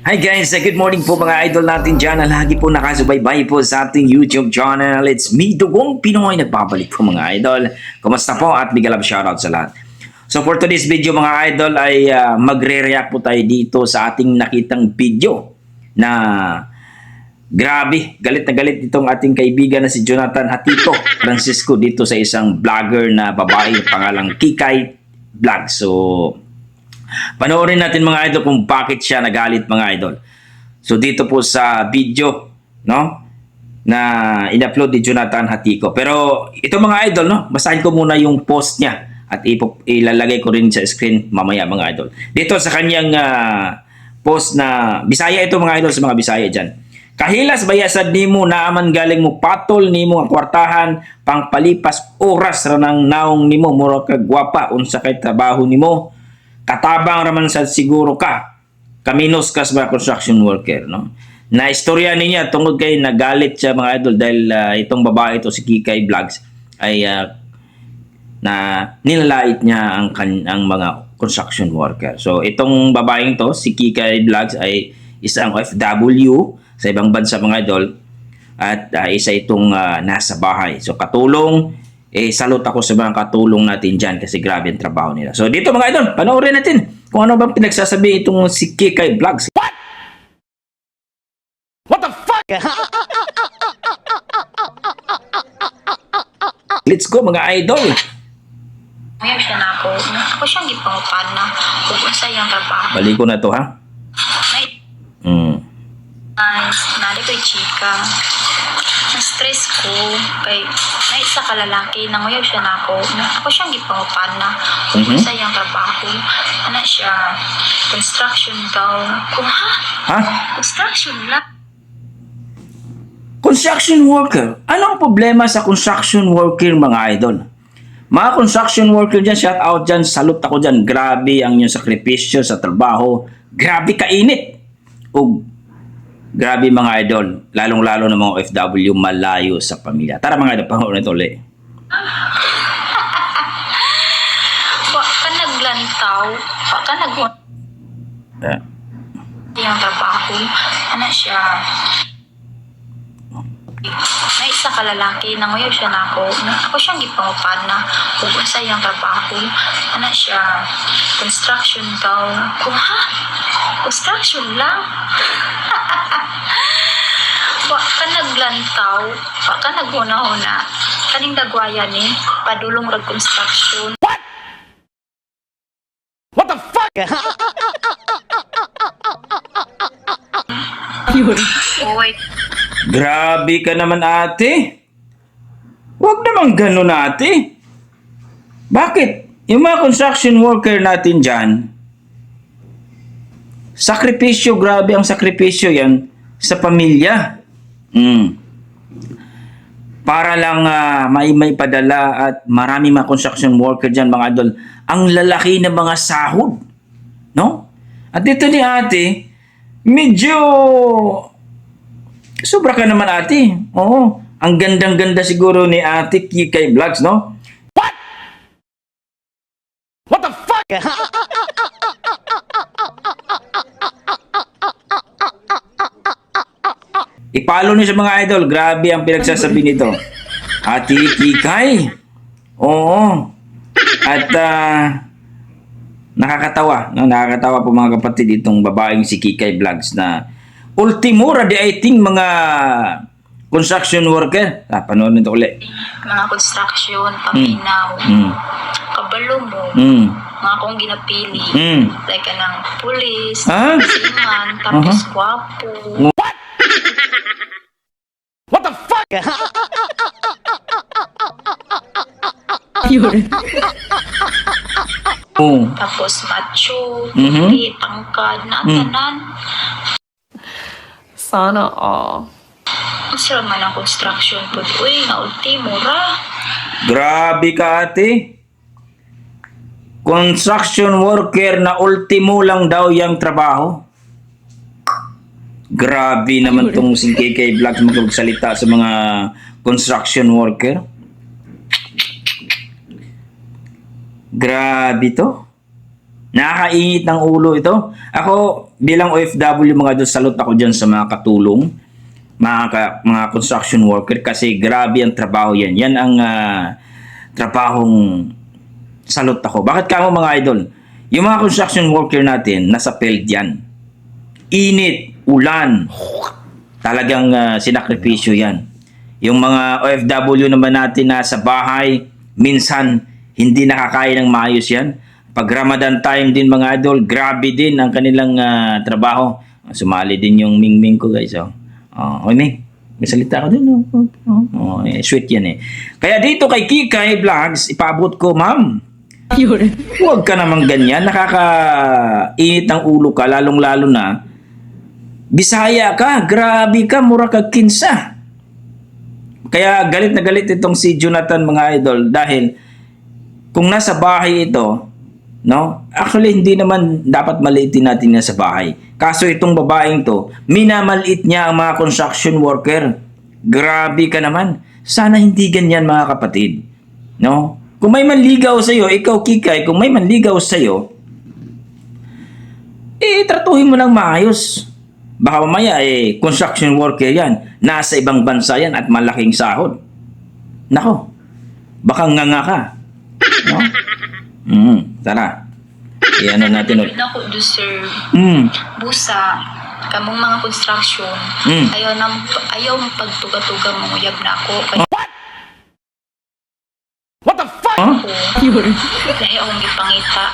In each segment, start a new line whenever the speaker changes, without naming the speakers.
Hi guys, good morning po mga idol natin dyan na lagi po nakasubaybay po sa ating YouTube channel. It's me, Dugong Pinoy, nagbabalik po mga idol. Kumusta po at big love shoutout sa lahat. So for today's video mga idol ay magre-react po tayo dito sa ating nakitang video na grabe, galit na galit itong ating kaibigan na si Jonathan Hatiko Francisco dito sa isang vlogger na babae pangalang Kikay Vlog. So panoorin natin mga idol kung bakit siya nagalit mga idol. So dito po sa video, no, na in-upload ni Jonathan Hatiko. Pero ito mga idol, no, basahin ko muna yung post niya at ilalagay ko rin sa screen mamaya mga idol. Dito sa kanyang post na Bisaya ito mga idol, sa mga Bisaya diyan. Kahilas bayasad nimo naaman galing mo patol nimo ang kwartahan pangpalipas oras ra nang naong nimo mura ka gwapa unsa kay trabaho nimo. Katabang raman sa siguro ka kaminos kas ba construction worker, no, na istorya niya tungod kay nagalit siya mga idol dahil itong babae ito si Kikay Vlogs ay na nilalait niya ang mga construction worker. So itong babaeng to si Kikay Vlogs ay isang OFW sa ibang bansa mga idol at isa itong nasa bahay. So katulong salute ako sa mga katulong natin dyan kasi grabe ang trabaho nila. So dito mga idol, panoorin natin kung ano bang pinagsasabi itong si Kikay Vlogs. What the fuck? Let's go mga idol.
Ngayon siya na ako. Ako siyang gipangupan na kung sa iyang trabaho.
Balik ko na to ha.
Nice. Nari ko'y chika. Na-stress ko kay may isa ka lalaki na ngayon siya na ako. Ako siyang gipangupan na kung sa iyang trabaho. Ano siya? Construction daw. Kung
Ha?
Construction lang.
Construction worker. Anong problema sa construction worker mga idol? Mga construction worker dyan, shout out dyan, salute ako dyan. Grabe ang inyong sakripisyo sa trabaho. Grabe kainit. O grabe mga idol, lalong-lalo ng mga OFW malayo sa pamilya. Tara mga idol, panghuli ito ulit.
Wak ka naglantaw. Wak ka yung trabaho. Ano siya? May isa ka lalaki na ngayon siya na ako. Ako siyang gipangupan na kung sa iyang trabaho. Ano siya? Construction daw. Kung Construction lang? Wa ka naglantaw. Wa ka naghuna-huna. Kaning dagwaya ni padulong rag construction.
What the fuck?
Wait.
Grabe ka naman ate. Huwag naman ganun ate. Bakit? Yung mga construction worker natin dyan, sakripisyo, grabe ang sakripisyo yan sa pamilya. Para lang may padala at marami mga construction worker dyan mga idol. Ang lalaki ng mga sahod. No? At dito ni ate, medyo sobra ka naman ate. Oo. Ang gandang-ganda siguro ni ate Kikay Vlogs, no? What? What the fuck? Ipalo niyo sa mga idol. Grabe ang pinagsasabi nito. Ate Kikay. Oo. At nakakatawa. No? Nakakatawa po mga kapatid itong babaeng si Kikay Vlogs na ultimura di I think mga construction worker. Panoorin ito ulit.
Mga construction, paminaw, kabalo mo, mga kong ginapili. Like kanang pulis, siman, tapos gwapo.
What the fuck?
Tapos macho, tangkad, tanan.
Sana all.
Ang sarap man ang construction po. Uy, na-ultimo ra.
Grabe ka ate. Construction worker na ultimo lang daw yung trabaho. Grabe naman tong si KK Vlogs magsalita sa mga construction worker. Grabe to. Nakakainit ng ulo ito. Ako, bilang OFW mga idol, salute ako dyan sa mga katulong, mga construction worker kasi grabe ang trabaho yan. Yan ang trabahong salute ako. Bakit kamo mga idol? Yung mga construction worker natin, nasa field yan. Init, ulan, talagang sinakripisyo yan. Yung mga OFW naman natin na sa bahay, minsan hindi nakakaya ng maayos yan. Pag Ramadan time din mga idol, grabe din ang kanilang trabaho. Sumali din yung Mingming ko guys. Oy Ming, may salita ko din. Sweet yan eh. Kaya dito kay Kikay Vlogs, ipaabot ko, ma'am. Huwag ka naman ganyan. Nakakainit ng ulo ka, lalong-lalo na. Bisaya ka, grabe ka, mura ka kinsa. Kaya galit na galit itong si Jonathan mga idol dahil kung nasa bahay ito, no? Actually hindi naman dapat maliitin natin yan sa bahay. Kaso itong babaeng to, minamaliit niya ang mga construction worker. Grabe ka naman. Sana hindi ganyan mga kapatid. No? Kung may manligaw sa iyo, ikaw Kikay, kung may manligaw sa iyo, tratuhin mo lang maayos. Baka mamaya construction worker yan, nasa ibang bansa yan at malaking sahod. Nako, baka nganga ka. No? Tara. Ano natin ulit.
Ako deserve. Busa. Kamong mga construction. Ayaw mong pagtuga-tuga mong uyab na ako.
What the fuck? Huh?
Dahil akong gipangita.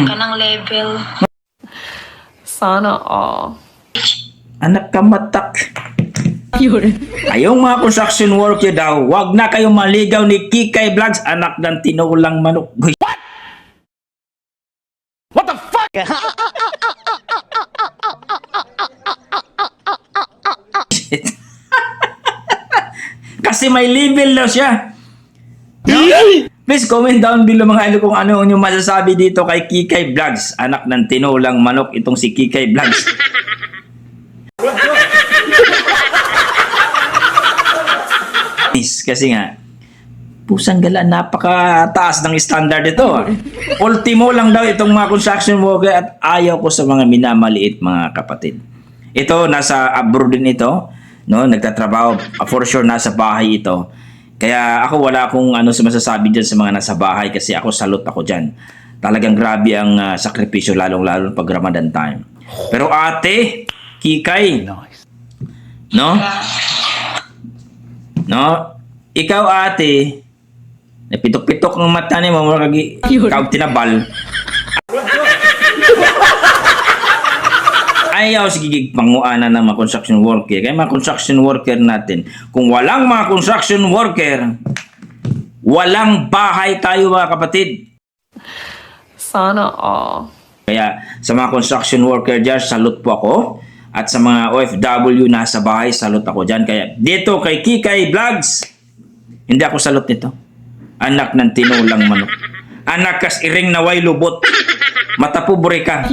Kanang level.
Sana all.
Anak ka matak. Kayong mga construction worker daw, wag na kayong maligaw ni Kikay Vlogs, anak ng tinulang manok. What the fuck? Kasi may level daw siya. Please comment down below mga idol kung ano yung masasabi dito kay Kikay Vlogs, anak ng tinulang manok itong si Kikay Vlogs. Kasi nga, pusang gala, napakataas ng standard ito. Ultimo lang daw itong mga construction worker at ayaw ko sa mga minamaliit mga kapatid. Ito, nasa abroad din ito. No? Nagtatrabaho, for sure nasa bahay ito. Kaya ako wala akong masasabi dyan sa mga nasa bahay kasi ako salute ako dyan. Talagang grabe ang sakripisyo lalong-lalo pag Ramadan time. Pero ate, Kikay, no? No? Ikaw ate, napitok-pitok ang mata ni mo, ikaw tinabal. Ayaw sige panguana ng mga construction worker. Kaya mga construction worker natin, kung walang mga construction worker, walang bahay tayo mga kapatid.
Sana all.
Kaya sa mga construction worker dyan, salute po ako. At sa mga OFW nasa bahay, salute ako dyan. Kaya dito kay Kikay Vlogs, hindi ako salute nito. Anak ng tinulang manok. Anak kas iring naway lubot. Matapobre ka.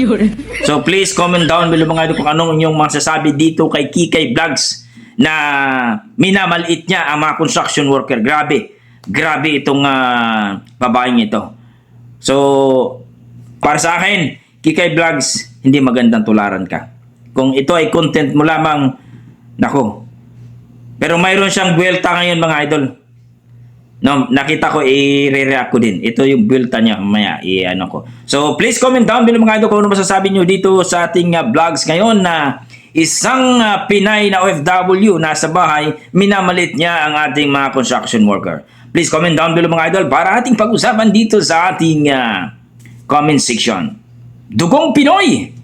So please comment down below mga idol kung anong inyong masasabi dito kay Kikay Vlogs na minamaliit niya ang mga construction worker. Grabe. Grabe itong babaeng ito. So para sa akin, Kikay Vlogs, hindi magandang tularan ka. Kung ito ay content mo lamang, nako. Pero mayroon siyang buwelta ngayon mga idol. No, nakita ko, i-react ko din. Ito yung buwelta niya, mamaya, ko. So, please comment down below mga idol kung ano masasabi nyo dito sa ating vlogs ngayon na isang Pinay na OFW nasa bahay, minamalit niya ang ating mga construction worker. Please comment down below mga idol para ating pag-usapan dito sa ating comment section. Dugong Pinoy!